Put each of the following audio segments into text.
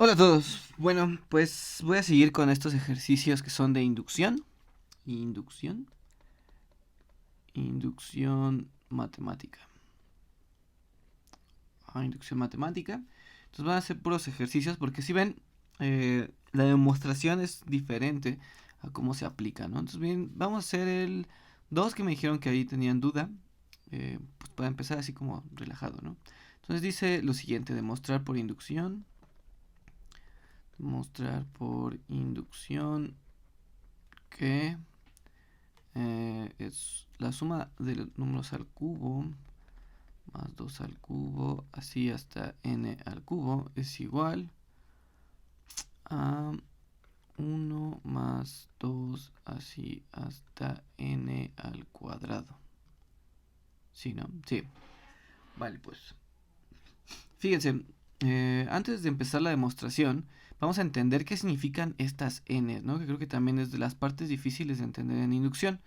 Hola a todos. Bueno, pues voy a seguir con estos ejercicios que son de inducción. Inducción. Inducción matemática. Inducción matemática. Entonces van a ser puros ejercicios porque si ven, la demostración es diferente a cómo se aplica, ¿no? Entonces bien, vamos a hacer el 2 que me dijeron que ahí tenían duda. Pues para empezar así como relajado, ¿no? Entonces dice lo siguiente, demostrar por inducción. Demostrar por inducción que es la suma de los números al cubo más 2 al cubo, así hasta n al cubo, es igual a 1 más 2, así hasta n al cuadrado. ¿Sí, no? Sí. Vale, pues. Fíjense, antes de empezar la demostración, vamos a entender qué significan estas n, ¿no? Que creo que también es de las partes difíciles de entender en inducción.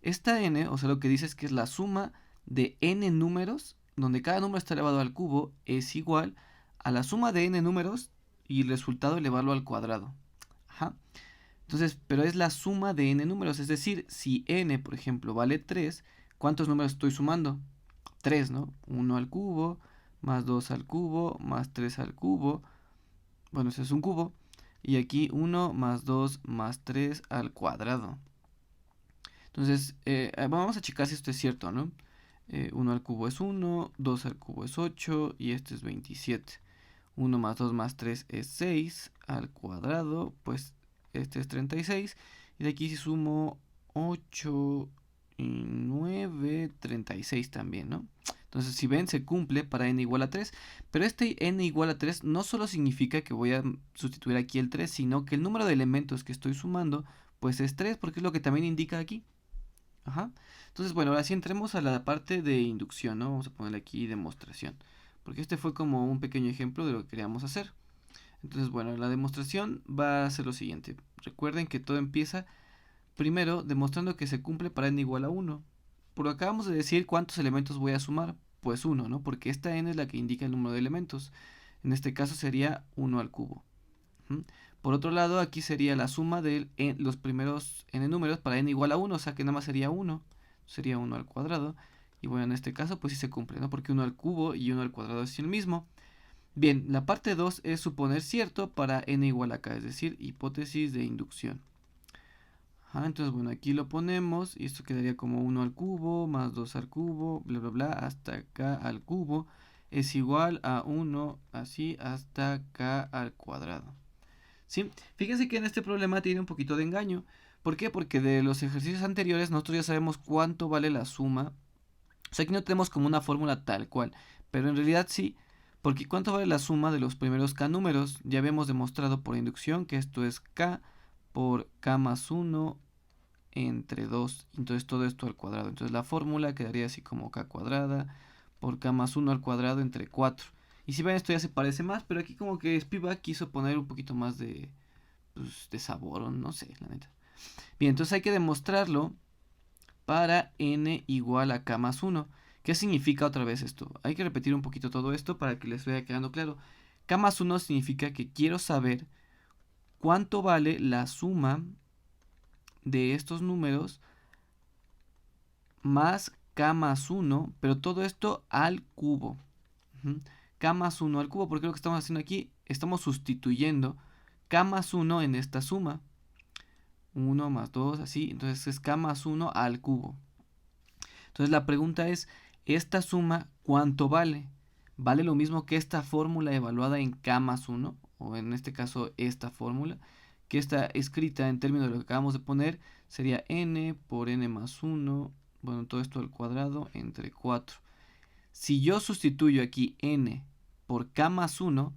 Esta n, o sea, lo que dice es que es la suma de n números, donde cada número está elevado al cubo, es igual a la suma de n números y el resultado elevarlo al cuadrado. Ajá. Entonces, pero es la suma de n números, es decir, si n, por ejemplo, vale 3, ¿cuántos números estoy sumando? 3, ¿no? 1 al cubo, más 2 al cubo, más 3 al cubo. Bueno, ese es un cubo. Y aquí 1 más 2 más 3 al cuadrado. Entonces, vamos a checar si esto es cierto, ¿no? 1 al cubo es 1, 2 al cubo es 8 y este es 27. 1 más 2 más 3 es 6 al cuadrado, pues este es 36. Y de aquí si sumo 8 y 9, 36 también, ¿no? Entonces, si ven, se cumple para n igual a 3. Pero este n igual a 3 no solo significa que voy a sustituir aquí el 3, sino que el número de elementos que estoy sumando, pues es 3, porque es lo que también indica aquí. Ajá. Entonces, bueno, ahora sí entremos a la parte de inducción, ¿no? Vamos a ponerle aquí demostración. Porque este fue como un pequeño ejemplo de lo que queríamos hacer. Entonces, bueno, la demostración va a ser lo siguiente. Recuerden que todo empieza primero demostrando que se cumple para n igual a 1. Por acabamos de decir cuántos elementos voy a sumar. Pues 1, ¿no? Porque esta n es la que indica el número de elementos. En este caso sería 1 al cubo. ¿Mm? Por otro lado, aquí sería la suma de los primeros n números para n igual a 1, o sea que nada más sería 1. Sería 1 al cuadrado. Y bueno, en este caso pues sí se cumple, ¿no? Porque 1 al cubo y 1 al cuadrado es el mismo. Bien, la parte 2 es suponer cierto para n igual a k, es decir, hipótesis de inducción. Entonces, bueno, aquí lo ponemos y esto quedaría como 1 al cubo más 2 al cubo, bla, bla, bla, hasta k al cubo es igual a 1, así hasta k al cuadrado. ¿Sí? Fíjense que en este problema tiene un poquito de engaño. ¿Por qué? Porque de los ejercicios anteriores nosotros ya sabemos cuánto vale la suma. O sea, aquí no tenemos como una fórmula tal cual, pero en realidad sí, porque ¿cuánto vale la suma de los primeros k números? Ya habíamos demostrado por inducción que esto es k por k más 1 entre 2, entonces todo esto al cuadrado. Entonces la fórmula quedaría así como k cuadrada por k más 1 al cuadrado entre 4. Y si ven, esto ya se parece más, pero aquí como que Spivak quiso poner un poquito más pues, de sabor, o no sé, la neta. Bien, entonces hay que demostrarlo para n igual a k más 1. ¿Qué significa otra vez esto? Hay que repetir un poquito todo esto para que les vaya quedando claro. K más 1 significa que quiero saber cuánto vale la suma de estos números más k más 1, pero todo esto al cubo. K más 1 al cubo, porque lo que estamos haciendo aquí, estamos sustituyendo k más 1 en esta suma. 1 más 2, así, entonces es k más 1 al cubo. Entonces la pregunta es, ¿esta suma cuánto vale? ¿Vale lo mismo que esta fórmula evaluada en k más 1? O en este caso esta fórmula, que está escrita en términos de lo que acabamos de poner, sería n por n más 1, bueno, todo esto al cuadrado entre 4. Si yo sustituyo aquí n por k más 1,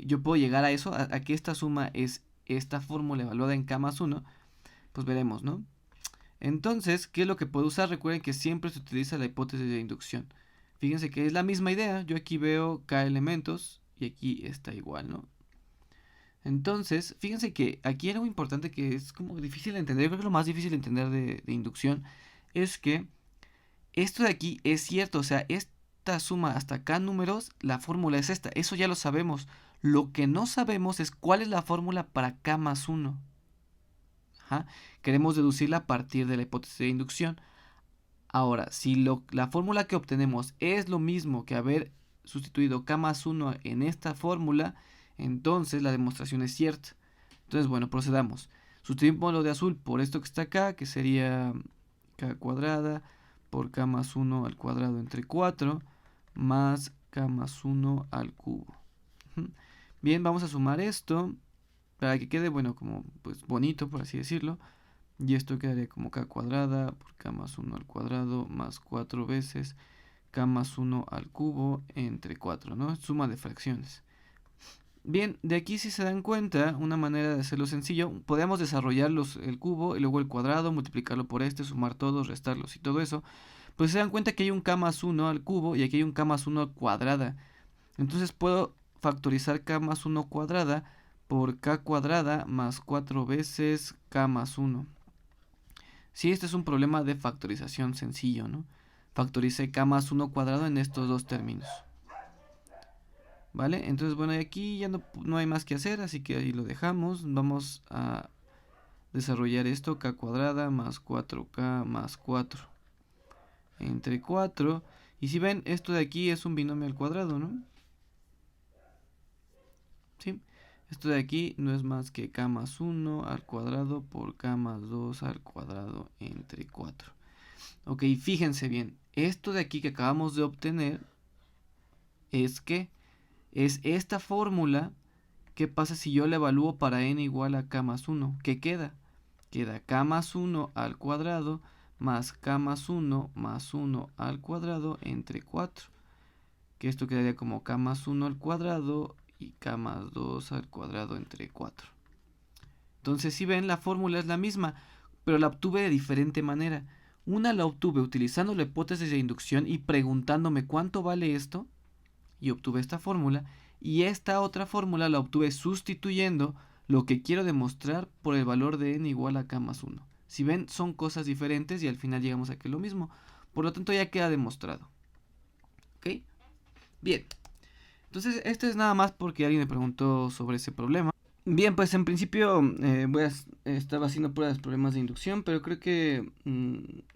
yo puedo llegar a eso, a que esta suma es esta fórmula evaluada en k más 1, pues veremos, ¿no? Entonces, ¿qué es lo que puedo usar? Recuerden que siempre se utiliza la hipótesis de inducción. Fíjense que es la misma idea. Yo aquí veo k elementos y aquí está igual, ¿no? Entonces, fíjense que aquí algo importante que es como difícil de entender, yo creo que lo más difícil de entender de inducción es que esto de aquí es cierto, o sea, esta suma hasta k números, la fórmula es esta, eso ya lo sabemos. Lo que no sabemos es cuál es la fórmula para K más 1. Ajá. Queremos deducirla a partir de la hipótesis de inducción. Ahora, si la fórmula que obtenemos es lo mismo que haber sustituido K más 1 en esta fórmula, entonces la demostración es cierta. Entonces, bueno, procedamos. Sustituimos lo de azul por esto que está acá, que sería K cuadrada por K más 1 al cuadrado entre 4, más K más 1 al cubo. Bien, vamos a sumar esto para que quede, bueno, como pues bonito, por así decirlo. Y esto quedaría como K cuadrada por K más 1 al cuadrado más 4 veces K más 1 al cubo entre 4, ¿no? Suma de fracciones. Bien, de aquí si se dan cuenta, una manera de hacerlo sencillo, podemos desarrollar el cubo y luego el cuadrado, multiplicarlo por este, sumar todos, restarlos y todo eso. Pues se dan cuenta que hay un K más 1 al cubo y aquí hay un K más 1 cuadrada. Entonces puedo factorizar K más 1 cuadrada por K cuadrada más 4 veces K más 1. Sí, este es un problema de factorización sencillo, ¿no? Factoricé K más 1 cuadrado en estos dos términos. ¿Vale? Entonces, bueno, aquí ya no hay más que hacer, así que ahí lo dejamos. Vamos a desarrollar esto, K cuadrada más 4K más 4 entre 4. Y si ven, esto de aquí es un binomio al cuadrado, ¿no? ¿Sí? Esto de aquí no es más que K más 1 al cuadrado por K más 2 al cuadrado entre 4. Ok, fíjense bien, esto de aquí que acabamos de obtener es esta fórmula. ¿Qué pasa si yo la evalúo para n igual a K más 1? ¿Qué queda? Queda K más 1 al cuadrado más K más 1 más 1 al cuadrado entre 4. Que esto quedaría como K más 1 al cuadrado y K más 2 al cuadrado entre 4. Entonces, si ven, la fórmula es la misma, pero la obtuve de diferente manera. Una la obtuve utilizando la hipótesis de inducción y preguntándome cuánto vale esto, y obtuve esta fórmula, y esta otra fórmula la obtuve sustituyendo lo que quiero demostrar por el valor de n igual a K más 1. Si ven, son cosas diferentes y al final llegamos a que es lo mismo. Por lo tanto, ya queda demostrado. ¿Ok? Bien. Entonces, esto es nada más porque alguien me preguntó sobre ese problema. Bien, pues en principio estaba haciendo pruebas de problemas de inducción, pero creo que,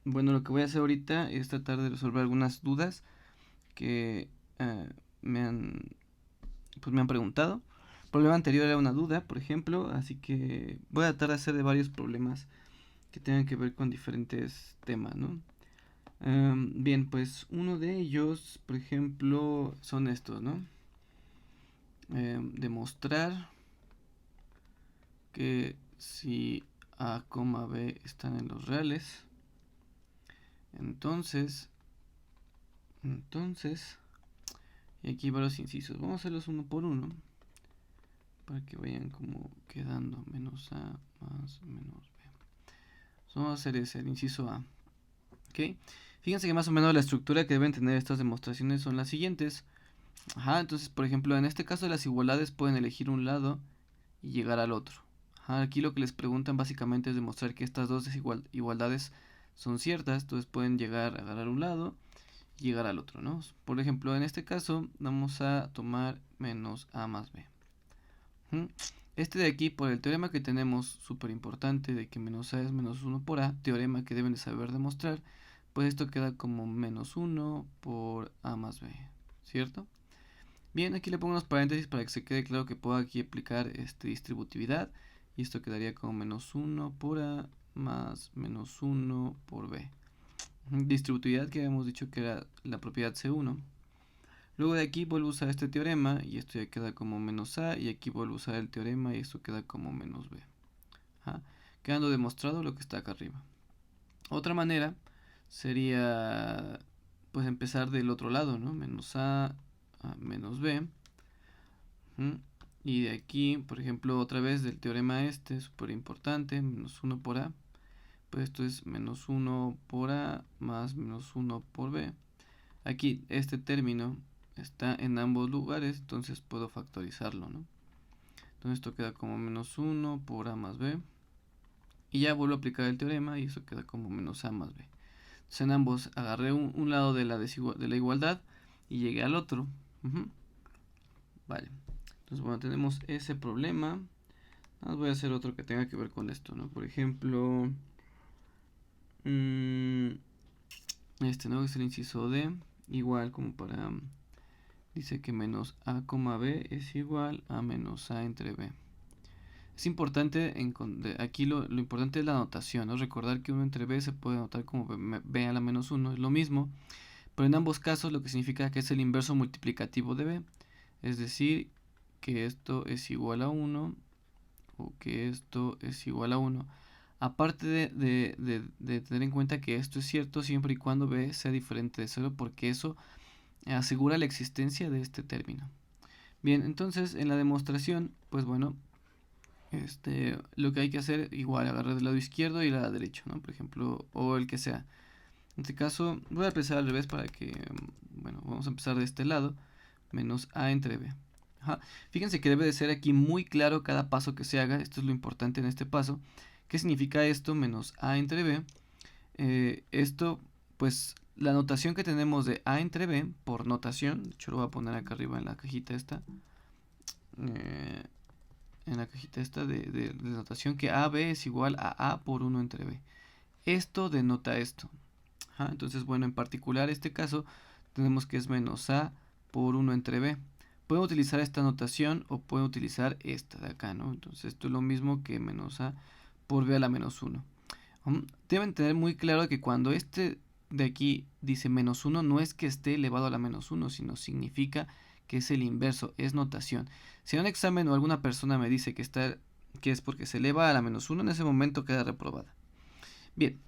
bueno, lo que voy a hacer ahorita es tratar de resolver algunas dudas que me han preguntado. El problema anterior era una duda, por ejemplo, así que voy a tratar de hacer de varios problemas que tengan que ver con diferentes temas, ¿no? Bien, pues uno de ellos, por ejemplo, son estos, ¿no? Demostrar que si A, B están en los reales, entonces, y aquí varios incisos, vamos a hacerlos uno por uno, para que vayan como quedando, menos A más menos B. Vamos a hacer ese, el inciso A. ¿Ok? Fíjense que más o menos la estructura que deben tener estas demostraciones son las siguientes. Ajá, entonces, por ejemplo, en este caso las igualdades pueden elegir un lado y llegar al otro. Ajá, aquí lo que les preguntan básicamente es demostrar que estas dos igualdades son ciertas, entonces pueden llegar a agarrar un lado y llegar al otro, ¿no? Por ejemplo, en este caso vamos a tomar menos A más B. Este de aquí, por el teorema que tenemos, súper importante, de que menos A es menos 1 por A, teorema que deben de saber demostrar, pues esto queda como menos 1 por A más B, ¿cierto? Bien, aquí le pongo unos paréntesis para que se quede claro que puedo aquí aplicar distributividad, y esto quedaría como menos 1 por A más menos 1 por B. Distributividad que habíamos dicho que era la propiedad C1. Luego de aquí vuelvo a usar este teorema y esto ya queda como menos A, y aquí vuelvo a usar el teorema y esto queda como menos B. Ajá. Quedando demostrado lo que está acá arriba. Otra manera sería pues empezar del otro lado, ¿no? Menos A menos B. Y de aquí, por ejemplo, otra vez del teorema súper importante, menos 1 por A. Pues esto es menos 1 por A más menos 1 por B. Aquí este término está en ambos lugares, entonces puedo factorizarlo, ¿no? Entonces esto queda como menos 1 por A más B. Y ya vuelvo a aplicar el teorema y eso queda como menos A más B. Entonces en ambos agarré un lado de la igualdad y llegué al otro. Vale. Entonces, bueno, tenemos ese problema. Ahora voy a hacer otro que tenga que ver con esto, ¿no? Por ejemplo, este, ¿no? Es el inciso D, igual como para... dice que menos a, b es igual a menos a entre b. Es importante, aquí lo importante es la notación, ¿no? Recordar que 1 entre b se puede notar como b a la menos 1, es lo mismo, pero en ambos casos lo que significa que es el inverso multiplicativo de b, es decir, que esto es igual a 1 o que esto es igual a 1. Aparte de tener en cuenta que esto es cierto siempre y cuando b sea diferente de 0, porque eso asegura la existencia de este término. Bien, entonces en la demostración, pues bueno, lo que hay que hacer, igual agarrar del lado izquierdo y el lado derecho, ¿no? Por ejemplo, o el que sea. En este caso, voy a empezar al revés para que, bueno, vamos a empezar de este lado, menos a entre b. Ajá. Fíjense que debe de ser aquí muy claro cada paso que se haga, esto es lo importante en este paso. ¿Qué significa esto? Menos a entre b. Esto, pues, la notación que tenemos de a entre b, por notación, de hecho lo voy a poner acá arriba en la cajita esta, de notación, que AB es igual a A por 1 entre B. Esto denota esto. Ajá, entonces, bueno, en particular este caso tenemos que es menos A por 1 entre B. Puedo utilizar esta notación o puedo utilizar esta de acá, ¿no? Entonces esto es lo mismo que menos A por B a la menos 1. Deben tener muy claro que cuando este de aquí dice menos 1, no es que esté elevado a la menos 1, sino significa que es el inverso, es notación. Si en un examen o alguna persona me dice que es porque se eleva a la menos 1, en ese momento queda reprobada. Bien,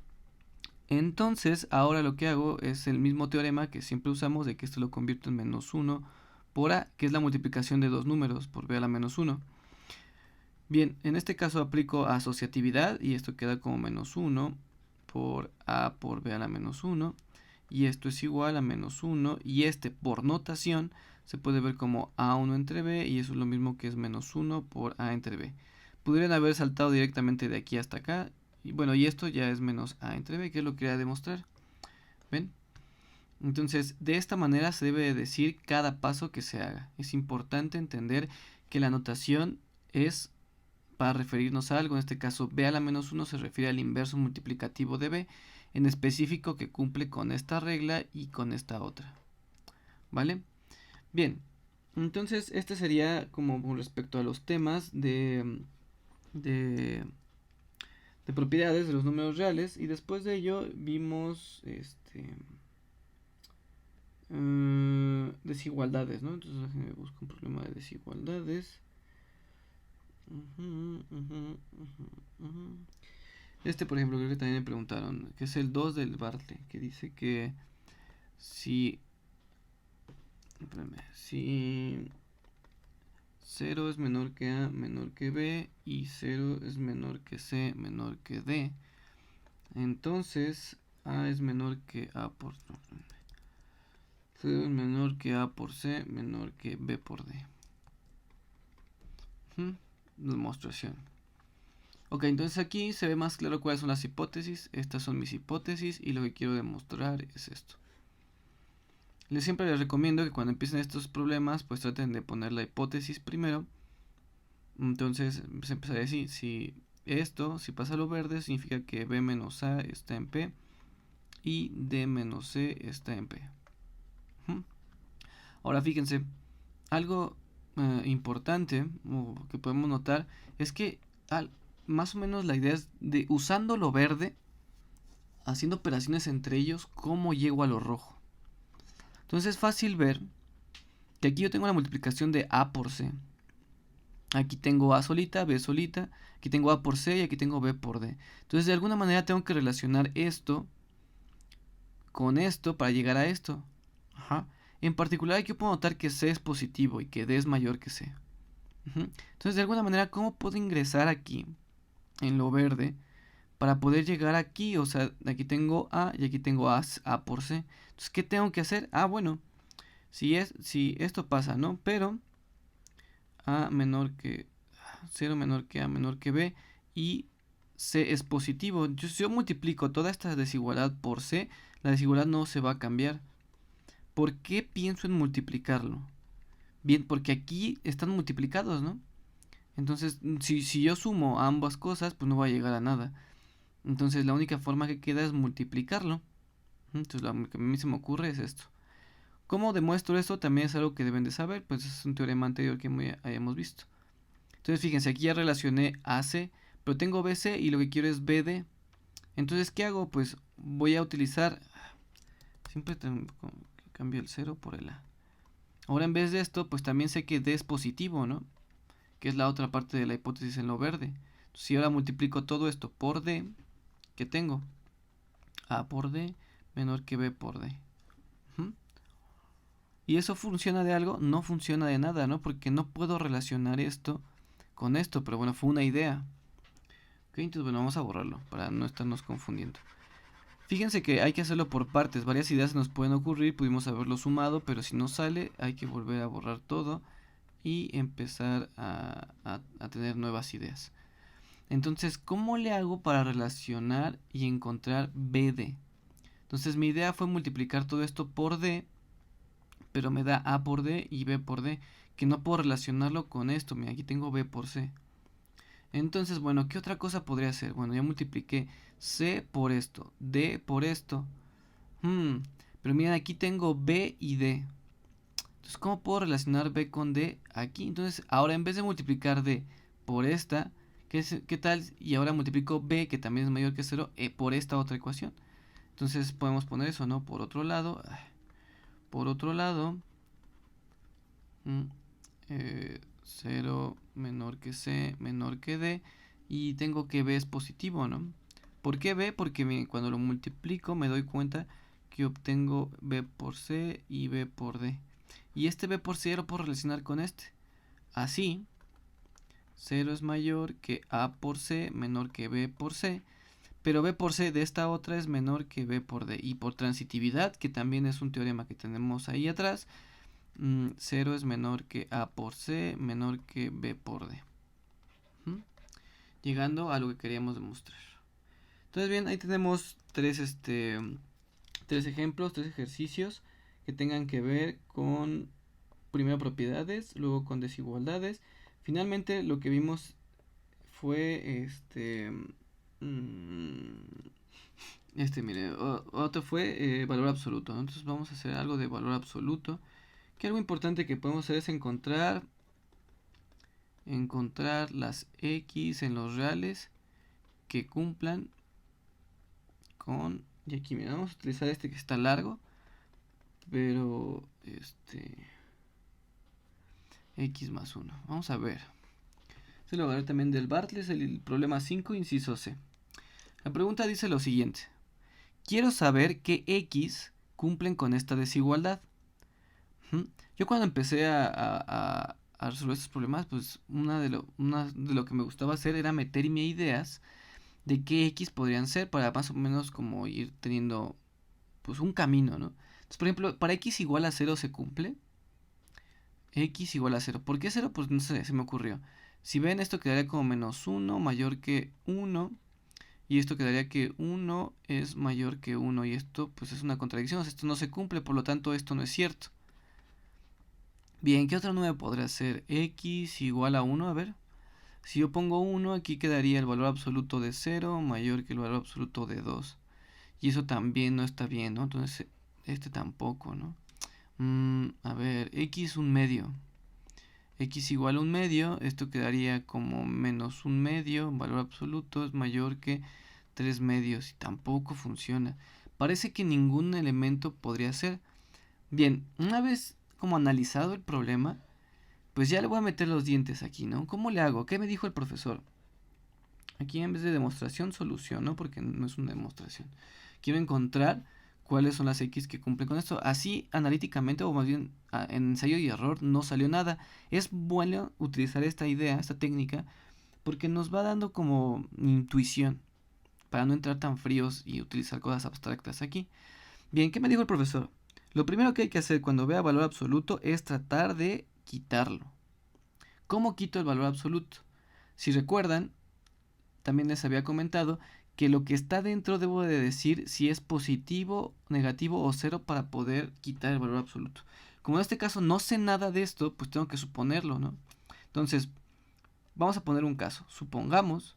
entonces ahora lo que hago es el mismo teorema que siempre usamos, de que esto lo convierto en menos 1 por A, que es la multiplicación de dos números por B a la menos 1. Bien, en este caso aplico asociatividad y esto queda como menos 1 por A por B a la menos 1. Y esto es igual a menos 1. Y este por notación se puede ver como A1 entre B, y eso es lo mismo que es menos 1 por A entre B. Podrían haber saltado directamente de aquí hasta acá. Y bueno, y esto ya es menos A entre B, que es lo que quería demostrar. ¿Ven? Entonces, de esta manera se debe decir cada paso que se haga. Es importante entender que la notación es para referirnos a algo. En este caso, b a la menos 1 se refiere al inverso multiplicativo de b, en específico que cumple con esta regla y con esta otra. ¿Vale? Bien, entonces este sería como con respecto a los temas de propiedades de los números reales, y después de ello vimos desigualdades, ¿no? Entonces déjenme buscar un problema de desigualdades. Este, por ejemplo, creo que también me preguntaron, que es el 2 del Bartley, que dice que si 0 es menor que A menor que B y 0 es menor que C menor que D, entonces A es menor que A por 0 es menor que A por C menor que B por D. Demostración. Ok, entonces aquí se ve más claro cuáles son las hipótesis. Estas son mis hipótesis y lo que quiero demostrar es esto. Siempre les recomiendo que cuando empiecen estos problemas, pues traten de poner la hipótesis primero. Entonces se empezaría así: si pasa lo verde, significa que B menos A está en P y D menos C está en P. Ahora fíjense, algo importante que podemos notar es que más o menos la idea es de, usando lo verde, haciendo operaciones entre ellos, cómo llego a lo rojo. Entonces es fácil ver que aquí yo tengo la multiplicación de A por C. Aquí tengo A solita, B solita, aquí tengo A por C y aquí tengo B por D. Entonces de alguna manera tengo que relacionar esto con esto para llegar a esto. En particular aquí puedo notar que C es positivo y que D es mayor que C. Entonces de alguna manera, ¿cómo puedo ingresar aquí en lo verde para poder llegar aquí? O sea, aquí tengo A y aquí tengo A por C. Entonces, ¿qué tengo que hacer? Bueno, si esto pasa, ¿no? Pero A menor que 0 menor que A menor que B y C es positivo. Si yo multiplico toda esta desigualdad por C, la desigualdad no se va a cambiar. ¿Por qué pienso en multiplicarlo? Bien, porque aquí están multiplicados, ¿no? Entonces, si yo sumo ambas cosas, pues no va a llegar a nada. Entonces, la única forma que queda es multiplicarlo. Entonces, lo que a mí se me ocurre es esto. ¿Cómo demuestro esto? También es algo que deben de saber, pues es un teorema anterior que hayamos visto. Entonces, fíjense, aquí ya relacioné AC, pero tengo BC y lo que quiero es BD. Entonces, ¿qué hago? Pues voy a utilizar... Siempre cambio el 0 por el A. Ahora en vez de esto, pues también sé que D es positivo, ¿no? Que es la otra parte de la hipótesis en lo verde. Entonces, si ahora multiplico todo esto por D, ¿qué tengo? A por D menor que B por D. ¿Y eso funciona de algo? No funciona de nada, ¿no? Porque no puedo relacionar esto con esto, pero bueno, fue una idea. Ok, entonces bueno, vamos a borrarlo para no estarnos confundiendo. Fíjense que hay que hacerlo por partes, varias ideas nos pueden ocurrir, pudimos haberlo sumado, pero si no sale hay que volver a borrar todo y empezar a tener nuevas ideas. Entonces, ¿cómo le hago para relacionar y encontrar BD? Entonces mi idea fue multiplicar todo esto por D, pero me da A por D y B por D, que no puedo relacionarlo con esto. Mira, aquí tengo B por C. Entonces, bueno, ¿qué otra cosa podría hacer? Bueno, ya multipliqué C por esto, D por esto. Pero miren, aquí tengo B y D. Entonces, ¿cómo puedo relacionar B con D aquí? Entonces, ahora en vez de multiplicar D por esta, ¿qué tal? Y ahora multiplico B, que también es mayor que 0, por esta otra ecuación. Entonces, podemos poner eso, ¿no? Por otro lado, 0 menor que C menor que D, y tengo que B es positivo, ¿no? ¿Por qué B? Porque cuando lo multiplico me doy cuenta que obtengo B por C y B por D. Y este B por C lo puedo relacionar con este. Así, 0 es mayor que A por C menor que B por C. Pero B por C de esta otra es menor que B por D. Y por transitividad, que también es un teorema que tenemos ahí atrás, 0 es menor que A por C menor que B por D. Llegando a lo que queríamos demostrar. Entonces bien, ahí tenemos tres ejemplos, tres ejercicios que tengan que ver con primero propiedades, luego con desigualdades. Finalmente lo que vimos fue mire, otro fue valor absoluto, ¿no? Entonces vamos a hacer algo de valor absoluto, que algo importante que podemos hacer es encontrar las x en los reales que cumplan con, y aquí mira, vamos a utilizar este que está largo, pero x más 1, vamos a ver. Se lo voy a dar también del Bartlett, el problema 5, inciso C. La pregunta dice lo siguiente: quiero saber qué x cumplen con esta desigualdad. Yo cuando empecé a resolver estos problemas, pues una de lo que me gustaba hacer era meterme ideas de qué x podrían ser para más o menos como ir teniendo pues un camino, ¿no? Entonces, por ejemplo, para x igual a 0 se cumple. X igual a 0. ¿Por qué 0? Pues no sé, se me ocurrió. Si ven, esto quedaría como menos 1 mayor que 1. Y esto quedaría que 1 es mayor que 1. Y esto pues es una contradicción. O sea, esto no se cumple, por lo tanto esto no es cierto. Bien, ¿qué otro 9 podría ser? X igual a 1, a ver. Si yo pongo 1, aquí quedaría el valor absoluto de 0 mayor que el valor absoluto de 2. Y eso también no está bien, ¿no? Entonces, este tampoco, ¿no? A ver, x un medio. X igual a un medio, esto quedaría como menos un medio, valor absoluto es mayor que 3 medios y tampoco funciona. Parece que ningún elemento podría ser. Bien, una vez como analizado el problema, pues ya le voy a meter los dientes aquí, ¿no? ¿Cómo le hago? ¿Qué me dijo el profesor? Aquí en vez de demostración, solución, ¿no? Porque no es una demostración. Quiero encontrar cuáles son las x que cumplen con esto. Así analíticamente, o más bien en ensayo y error, no salió nada. Es bueno utilizar esta idea, esta técnica, porque nos va dando como intuición para no entrar tan fríos y utilizar cosas abstractas aquí. Bien, ¿qué me dijo el profesor? Lo primero que hay que hacer cuando vea valor absoluto es tratar de quitarlo. ¿Cómo quito el valor absoluto? Si recuerdan, también les había comentado que lo que está dentro debo de decir si es positivo, negativo o cero para poder quitar el valor absoluto. Como en este caso no sé nada de esto, pues tengo que suponerlo, ¿no? Entonces, vamos a poner un caso. Supongamos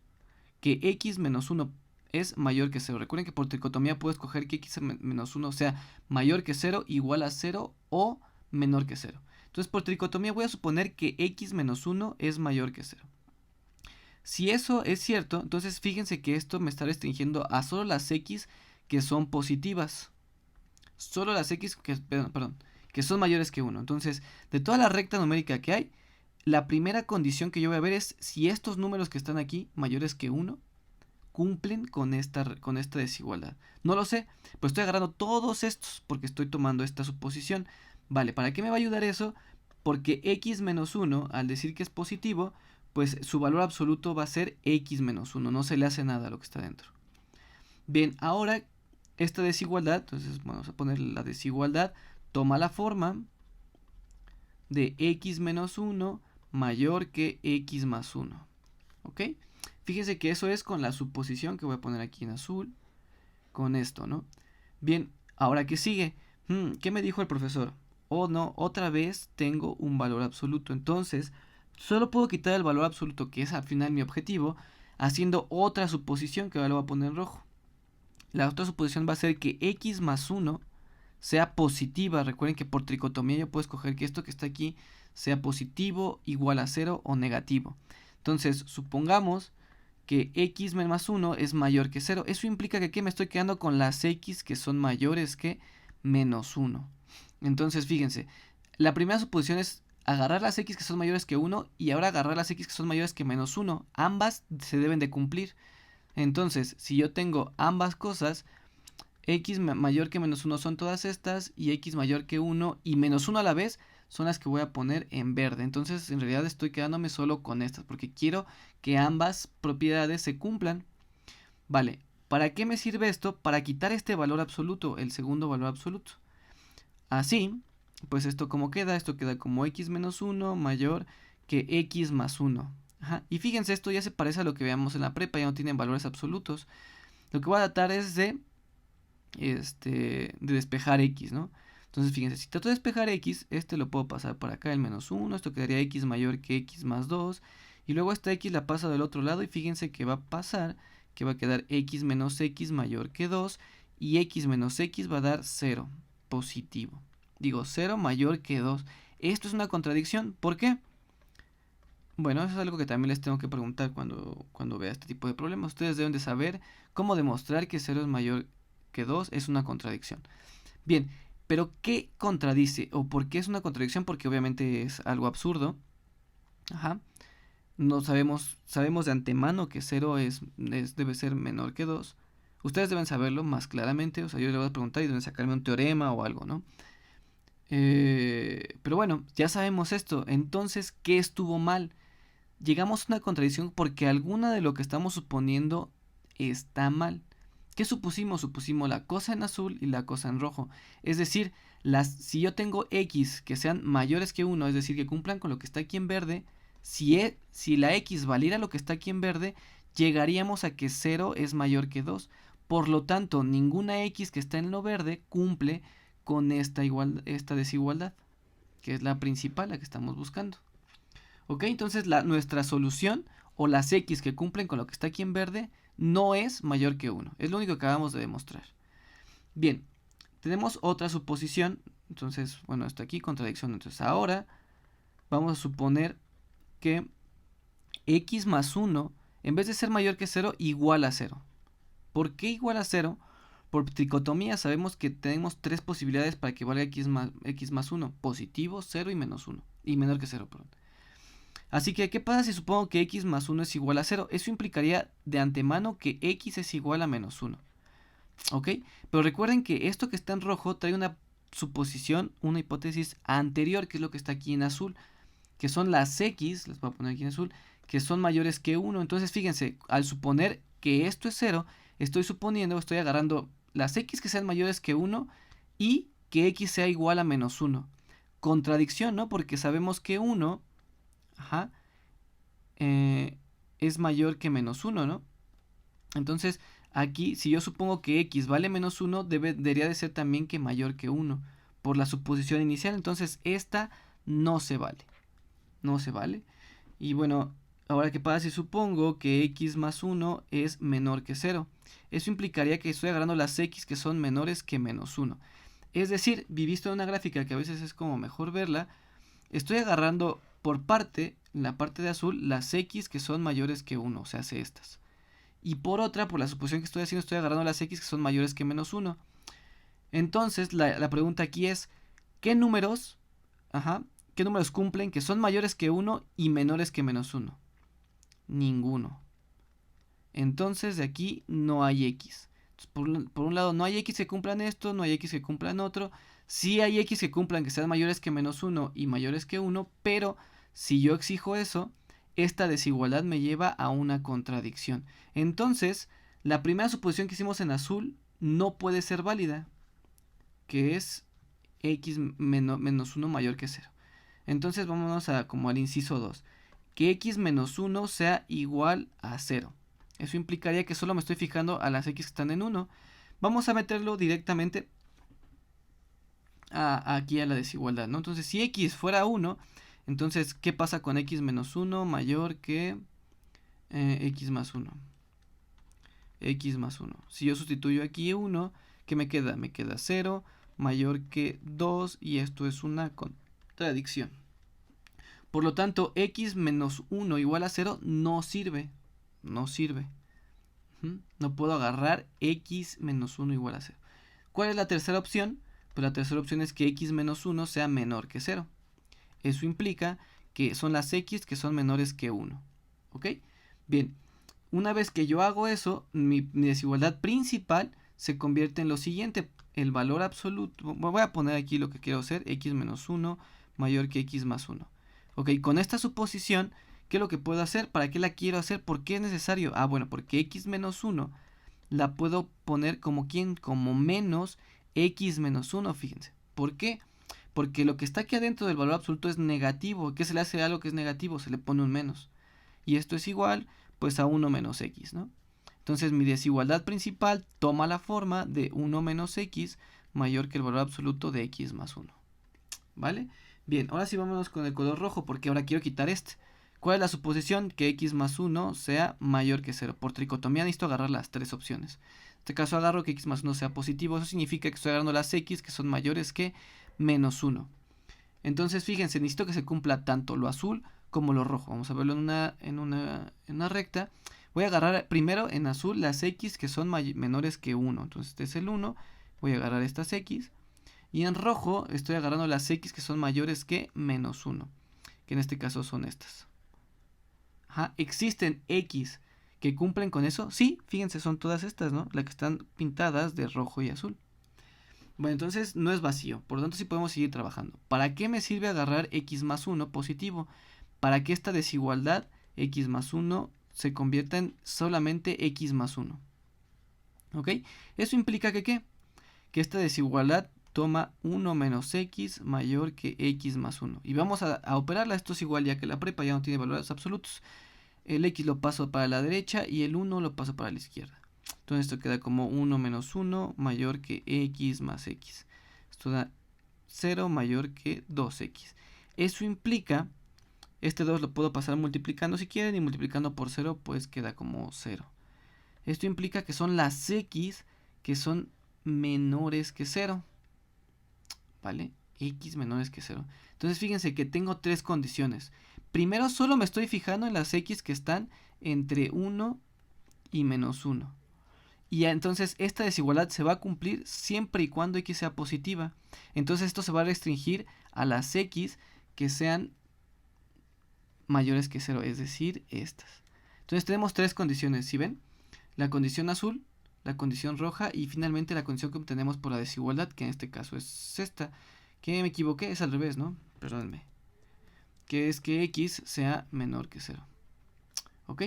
que x menos 1 es mayor que 0. Recuerden que por tricotomía puedo escoger que x menos 1 sea mayor que 0, igual a 0 o menor que 0. Entonces, por tricotomía voy a suponer que x menos 1 es mayor que 0. Si eso es cierto, entonces fíjense que esto me está restringiendo a solo las x que son positivas. Solo las x que son mayores que 1. Entonces, de toda la recta numérica que hay, la primera condición que yo voy a ver es si estos números que están aquí, mayores que 1, cumplen con esta desigualdad. No lo sé, pues estoy agarrando todos estos porque estoy tomando esta suposición. Vale, ¿para qué me va a ayudar eso? Porque x menos 1, al decir que es positivo, pues su valor absoluto va a ser x menos 1, no se le hace nada a lo que está dentro. Bien, ahora esta desigualdad, entonces vamos a poner la desigualdad, toma la forma de x menos 1 mayor que x más 1. ¿Ok? Fíjense que eso es con la suposición que voy a poner aquí en azul, con esto, ¿no? Bien, ahora ¿qué sigue? ¿Qué me dijo el profesor? Oh, no, otra vez tengo un valor absoluto. Entonces, solo puedo quitar el valor absoluto, que es al final mi objetivo, haciendo otra suposición que ahora lo voy a poner en rojo. La otra suposición va a ser que x más 1 sea positiva. Recuerden que por tricotomía yo puedo escoger que esto que está aquí sea positivo, igual a 0 o negativo. Entonces, supongamos que x más 1 es mayor que 0. Eso implica que aquí me estoy quedando con las x que son mayores que menos 1. Entonces, fíjense, la primera suposición es agarrar las x que son mayores que 1 y ahora agarrar las x que son mayores que menos 1. Ambas se deben de cumplir. Entonces, si yo tengo ambas cosas, x mayor que menos 1 son todas estas y x mayor que 1 y menos 1 a la vez son las que voy a poner en verde. Entonces, en realidad estoy quedándome solo con estas porque quiero que ambas propiedades se cumplan. Vale, ¿para qué me sirve esto? Para quitar este valor absoluto, el segundo valor absoluto. Así, pues esto como queda, esto queda como x menos 1 mayor que x más 1. Ajá. Y fíjense, esto ya se parece a lo que veamos en la prepa, ya no tienen valores absolutos. Lo que voy a tratar es de despejar x, ¿no? Entonces, fíjense, si trato de despejar x, lo puedo pasar por acá, el menos 1, esto quedaría x mayor que x más 2, y luego esta x la paso del otro lado y fíjense que va a pasar, que va a quedar x menos x mayor que 2, y x menos x va a dar 0, positivo. Digo, 0 mayor que 2. Esto es una contradicción, ¿por qué? Bueno, eso es algo que también les tengo que preguntar cuando vea este tipo de problemas. Ustedes deben de saber cómo demostrar que 0 es mayor que 2 es una contradicción. Bien, pero ¿qué contradice? ¿O por qué es una contradicción? Porque obviamente es algo absurdo. Ajá. No sabemos de antemano que 0 debe ser menor que 2. Ustedes deben saberlo más claramente. O sea, yo les voy a preguntar y deben sacarme un teorema o algo, ¿no? Pero bueno, ya sabemos esto. Entonces, ¿qué estuvo mal? Llegamos a una contradicción porque alguna de lo que estamos suponiendo está mal. ¿Qué supusimos? Supusimos la cosa en azul y la cosa en rojo. Es decir, si yo tengo x que sean mayores que 1, es decir, que cumplan con lo que está aquí en verde, si la x valiera lo que está aquí en verde, llegaríamos a que 0 es mayor que 2. Por lo tanto, ninguna x que está en lo verde cumple con esta desigualdad, que es la principal, la que estamos buscando. ¿Ok? Entonces nuestra solución o las x que cumplen con lo que está aquí en verde no es mayor que 1. Es lo único que acabamos de demostrar. Bien, tenemos otra suposición. Entonces, bueno, está aquí, contradicción. Entonces ahora vamos a suponer que x más 1, en vez de ser mayor que 0, igual a 0. ¿Por qué igual a 0? Por tricotomía sabemos que tenemos tres posibilidades para que valga x más 1. Positivo, 0 y menos 1. Y menor que 0, perdón. Así que, ¿qué pasa si supongo que x más 1 es igual a 0? Eso implicaría de antemano que x es igual a menos 1. ¿Ok? Pero recuerden que esto que está en rojo trae una suposición, una hipótesis anterior, que es lo que está aquí en azul, que son las x, les voy a poner aquí en azul, que son mayores que 1. Entonces, fíjense, al suponer que esto es 0, estoy agarrando las x que sean mayores que 1 y que x sea igual a menos 1. Contradicción, ¿no? Porque sabemos que 1... es mayor que menos 1, ¿no? Entonces, aquí, si yo supongo que x vale menos 1, debería de ser también que mayor que 1. por la suposición inicial. Entonces esta no se vale. No se vale. Y bueno, ahora qué pasa si supongo que x más 1 es menor que 0. Eso implicaría que estoy agarrando las x que son menores que menos 1. Es decir, visto en una gráfica que a veces es como mejor verla, estoy agarrando por parte, en la parte de azul, las x que son mayores que 1, o sea, hace estas. Y por otra, por la suposición que estoy haciendo, estoy agarrando las x que son mayores que menos 1. Entonces, la pregunta aquí es, ¿qué números, qué números cumplen que son mayores que 1 y menores que menos 1? Ninguno. Entonces, de aquí no hay x. Entonces, por un lado, no hay x que cumplan esto, no hay x que cumplan otro. Sí hay x que cumplan que sean mayores que menos 1 y mayores que 1, pero si yo exijo eso, esta desigualdad me lleva a una contradicción. Entonces, la primera suposición que hicimos en azul no puede ser válida, que es x menos 1 mayor que 0. Entonces vámonos como al inciso 2. Que x menos 1 sea igual a 0. Eso implicaría que solo me estoy fijando a las x que están en 1. Vamos a meterlo directamente aquí a la desigualdad, ¿no? Entonces si x fuera 1, entonces ¿qué pasa con x menos 1 mayor que x más 1? X más 1. Si yo sustituyo aquí 1, ¿qué me queda? Me queda 0 mayor que 2 y esto es una contradicción. Por lo tanto, x menos 1 igual a 0 no sirve. No sirve. No puedo agarrar x menos 1 igual a 0. ¿Cuál es la tercera opción? Pues la tercera opción es que x menos 1 sea menor que 0. Eso implica que son las x que son menores que 1. ¿Ok? Bien, una vez que yo hago eso, mi desigualdad principal se convierte en lo siguiente. El valor absoluto, voy a poner aquí lo que quiero hacer, x menos 1 mayor que x más 1. Ok, con esta suposición, ¿qué es lo que puedo hacer? ¿Para qué la quiero hacer? ¿Por qué es necesario? Ah, bueno, porque x menos 1 la puedo poner como ¿quién? Como menos x menos 1, fíjense. ¿Por qué? Porque lo que está aquí adentro del valor absoluto es negativo. ¿Qué se le hace a algo que es negativo? Se le pone un menos. Y esto es igual, pues, a 1 menos x, ¿no? Entonces mi desigualdad principal toma la forma de 1 menos x mayor que el valor absoluto de x más 1. ¿Vale? Bien, ahora sí vámonos con el color rojo porque ahora quiero quitar este. ¿Cuál es la suposición? Que x más 1 sea mayor que 0. Por tricotomía necesito agarrar las tres opciones. En este caso agarro que x más 1 sea positivo. Eso significa que estoy agarrando las x que son mayores que menos 1. Entonces fíjense, necesito que se cumpla tanto lo azul como lo rojo. Vamos a verlo en una recta. Voy a agarrar primero en azul las x que son menores que 1. Entonces este es el 1. Voy a agarrar estas x. Y en rojo estoy agarrando las x que son mayores que menos 1. Que en este caso son estas. ¿Existen x que cumplen con eso? Sí, fíjense, son todas estas, ¿no? Las que están pintadas de rojo y azul. Bueno, entonces no es vacío, por lo tanto sí podemos seguir trabajando. ¿Para qué me sirve agarrar x más 1 positivo? Para que esta desigualdad x más 1 se convierta en solamente x más 1. ¿Ok? Eso implica que ¿qué? Que esta desigualdad toma 1 menos x mayor que x más 1. Y vamos a operarla, esto es igual ya que la prepa ya no tiene valores absolutos. El x lo paso para la derecha y el 1 lo paso para la izquierda. Entonces esto queda como 1 menos 1 mayor que x más x. Esto da 0 mayor que 2x. Eso implica, este 2 lo puedo pasar multiplicando si quieren y multiplicando por 0 pues queda como 0. Esto implica que son las x que son menores que 0. ¿Vale? X menores que 0. Entonces fíjense que tengo tres condiciones. Primero solo me estoy fijando en las x que están entre 1 y menos 1. Y entonces esta desigualdad se va a cumplir siempre y cuando x sea positiva. Entonces esto se va a restringir a las x que sean mayores que 0, es decir, estas. Entonces tenemos tres condiciones, ¿sí ven? La condición azul, la condición roja y finalmente la condición que obtenemos por la desigualdad, que en este caso es esta. Que me equivoqué, es al revés, ¿no? Perdónenme. Que es que x sea menor que 0. ¿Ok?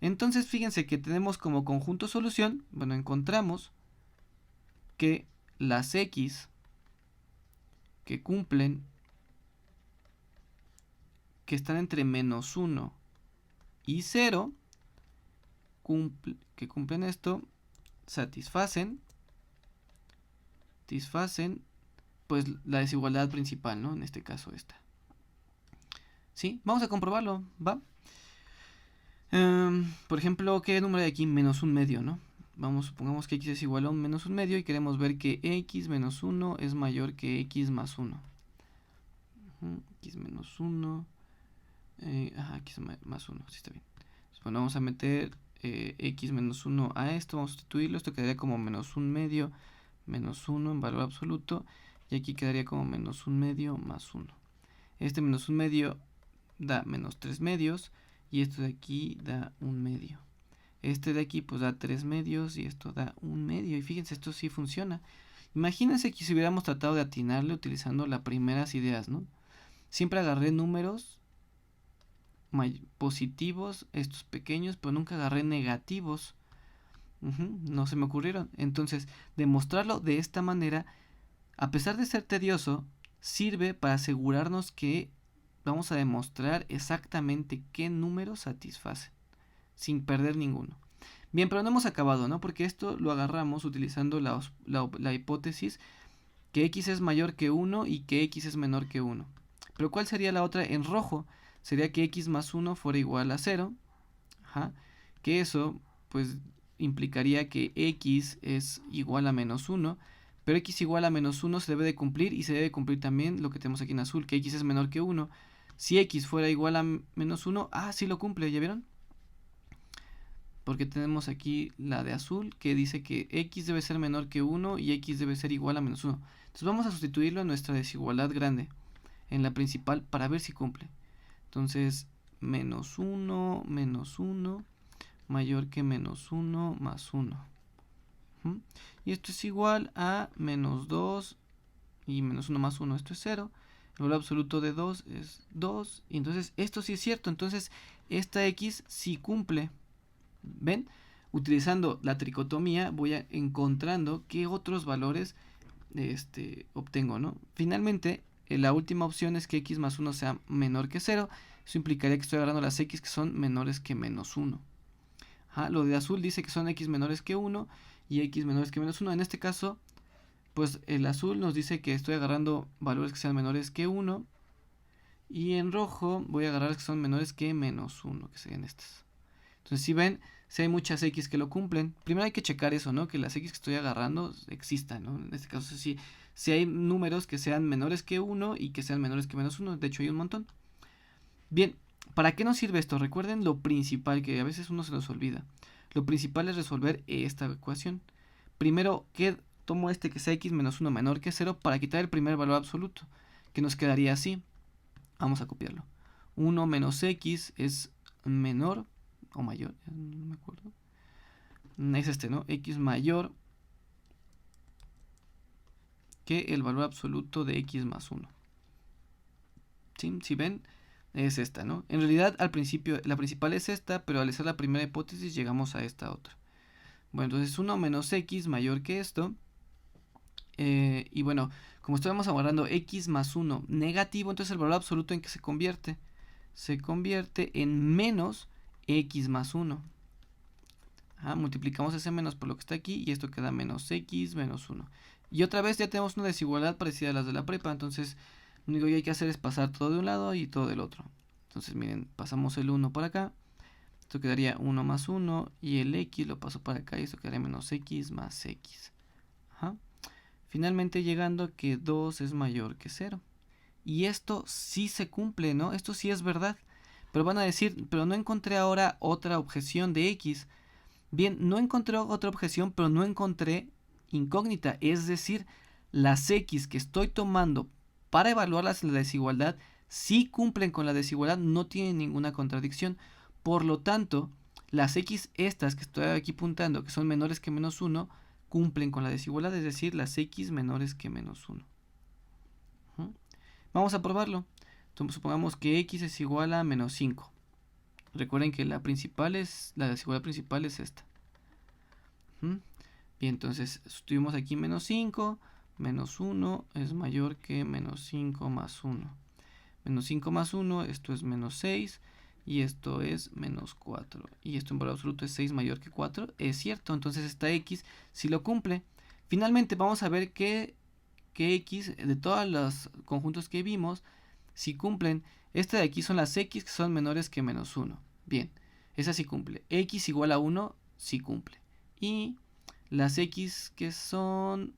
Entonces fíjense que tenemos como conjunto solución, bueno, encontramos que las x que cumplen, que están entre menos 1 y 0, que cumplen esto, satisfacen pues la desigualdad principal, ¿no? En este caso esta. ¿Sí? Vamos a comprobarlo, ¿va? Por ejemplo, ¿qué número hay aquí? Menos un medio, ¿no? Supongamos que x es igual a un menos un medio y queremos ver que x menos 1 es mayor que x más 1. X menos 1. X más 1, sí está bien. Entonces, bueno, vamos a meter x menos 1 a esto, vamos a sustituirlo. Esto quedaría como menos un medio menos 1 en valor absoluto. Y aquí quedaría como menos un medio más 1. Este menos un medio da menos 3 medios. Y esto de aquí da un medio. Este de aquí pues da 3 medios y esto da un medio. Y fíjense, esto sí funciona. Imagínense que si hubiéramos tratado de atinarle utilizando las primeras ideas, ¿no? Siempre agarré números positivos, estos pequeños, pero nunca agarré negativos. No se me ocurrieron. Entonces, demostrarlo de esta manera, a pesar de ser tedioso, sirve para asegurarnos que vamos a demostrar exactamente qué números satisfacen, sin perder ninguno. Bien, pero no hemos acabado, ¿no? Porque esto lo agarramos utilizando la hipótesis que x es mayor que 1 y que x es menor que 1. Pero ¿cuál sería la otra en rojo? Sería que x más 1 fuera igual a 0. Que eso, pues, implicaría que x es igual a menos 1. Pero x igual a menos 1 se debe de cumplir y se debe cumplir también lo que tenemos aquí en azul, que x es menor que 1. Si x fuera igual a menos 1, sí lo cumple, ¿ya vieron? Porque tenemos aquí la de azul que dice que x debe ser menor que 1 y x debe ser igual a menos 1. Entonces vamos a sustituirlo en nuestra desigualdad grande, en la principal, para ver si cumple. Entonces, menos 1 mayor que menos 1 más 1. Y esto es igual a menos 2 y menos 1 más 1, esto es 0. El valor absoluto de 2 es 2. Y entonces esto sí es cierto. Entonces esta x sí cumple. ¿Ven? Utilizando la tricotomía voy encontrando qué otros valores obtengo, ¿no? Finalmente, la última opción es que x más 1 sea menor que 0. Eso implicaría que estoy agarrando las x que son menores que menos 1. Lo de azul dice que son x menores que 1 y x menores que menos 1. En este caso, pues el azul nos dice que estoy agarrando valores que sean menores que 1. Y en rojo voy a agarrar que son menores que menos 1, que serían estas. Entonces, si ven, si hay muchas x que lo cumplen, primero hay que checar eso, ¿no? Que las x que estoy agarrando existan, ¿no? En este caso, si hay números que sean menores que 1 y que sean menores que menos 1, de hecho hay un montón. Bien, ¿para qué nos sirve esto? Recuerden lo principal, que a veces uno se nos olvida. Lo principal es resolver esta ecuación. Primero, tomo que sea x menos 1 menor que 0 para quitar el primer valor absoluto, que nos quedaría así. Vamos a copiarlo. 1 menos x es menor o mayor, no me acuerdo. Es ¿no? X mayor que el valor absoluto de x más 1. ¿Sí? Si ven, es esta, ¿no? En realidad, al principio, la principal es esta, pero al hacer la primera hipótesis llegamos a esta otra. Bueno, entonces 1 menos x mayor que esto. Y bueno, como estamos agarrando x más 1 negativo, entonces el valor absoluto en que se convierte en menos x más 1. Multiplicamos ese menos por lo que está aquí y esto queda menos x menos 1. Y otra vez ya tenemos una desigualdad parecida a las de la prepa, entonces lo único que hay que hacer es pasar todo de un lado y todo del otro. Entonces miren, pasamos el 1 para acá, esto quedaría 1 más 1 y el x lo paso para acá y esto quedaría menos x más x. Finalmente llegando a que 2 es mayor que 0. Y esto sí se cumple, ¿no? Esto sí es verdad. Pero van a decir, pero no encontré ahora otra objeción de x. Bien, no encontré otra objeción, pero no encontré incógnita. Es decir, las x que estoy tomando para evaluarlas en la desigualdad sí cumplen con la desigualdad, no tienen ninguna contradicción. Por lo tanto, las x estas que estoy aquí apuntando, que son menores que menos 1, cumplen con la desigualdad, es decir, las x menores que menos 1. Vamos a probarlo. Entonces, supongamos que x es igual a menos 5. Recuerden que la desigualdad principal es esta. Bien, entonces sustituimos aquí menos 5. Menos 1 es mayor que menos 5 más 1. Menos 5 más 1, esto es menos 6. Y esto es menos 4. Y esto en valor absoluto es 6 mayor que 4. Es cierto, entonces esta x sí lo cumple. Finalmente vamos a ver qué que X, de todos los conjuntos que vimos, si cumplen, este de aquí son las X que son menores que menos 1. Bien, esa sí cumple. X igual a 1, sí cumple. Y las X que están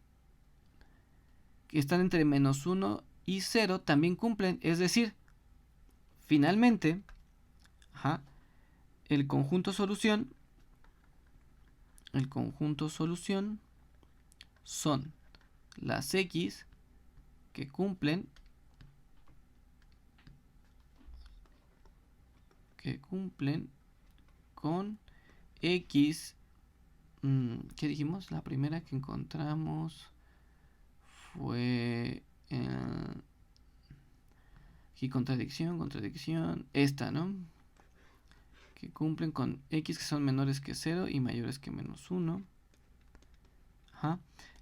entre menos 1 y 0 también cumplen. Es decir, finalmente, el conjunto solución son las X que cumplen con X. ¿Qué dijimos? La primera que encontramos fue aquí contradicción, esta, ¿no? Que cumplen con X que son menores que 0 y mayores que menos 1.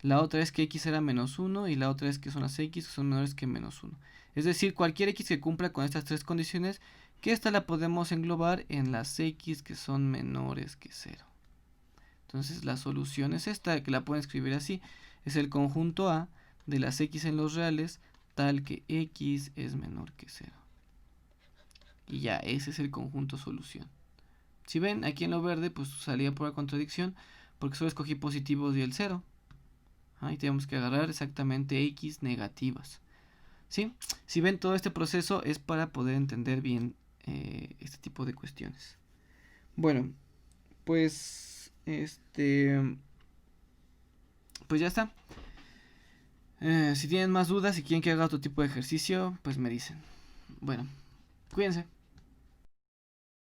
La otra es que X era menos 1 y la otra es que son las X que son menores que menos 1. Es decir, cualquier X que cumpla con estas tres condiciones, que esta la podemos englobar en las X que son menores que 0. Entonces la solución es esta, que la pueden escribir así. Es el conjunto A de las X en los reales tal que X es menor que 0. Y ya, ese es el conjunto solución. Si ven, aquí en lo verde, pues salía por la contradicción, porque solo escogí positivos y el 0. Y tenemos que agarrar exactamente X negativas. ¿Sí? Si ven, todo este proceso es para poder entender bien este tipo de cuestiones. Bueno, pues pues ya está. Si tienen más dudas y quieren que haga otro tipo de ejercicio, pues me dicen. Bueno, cuídense.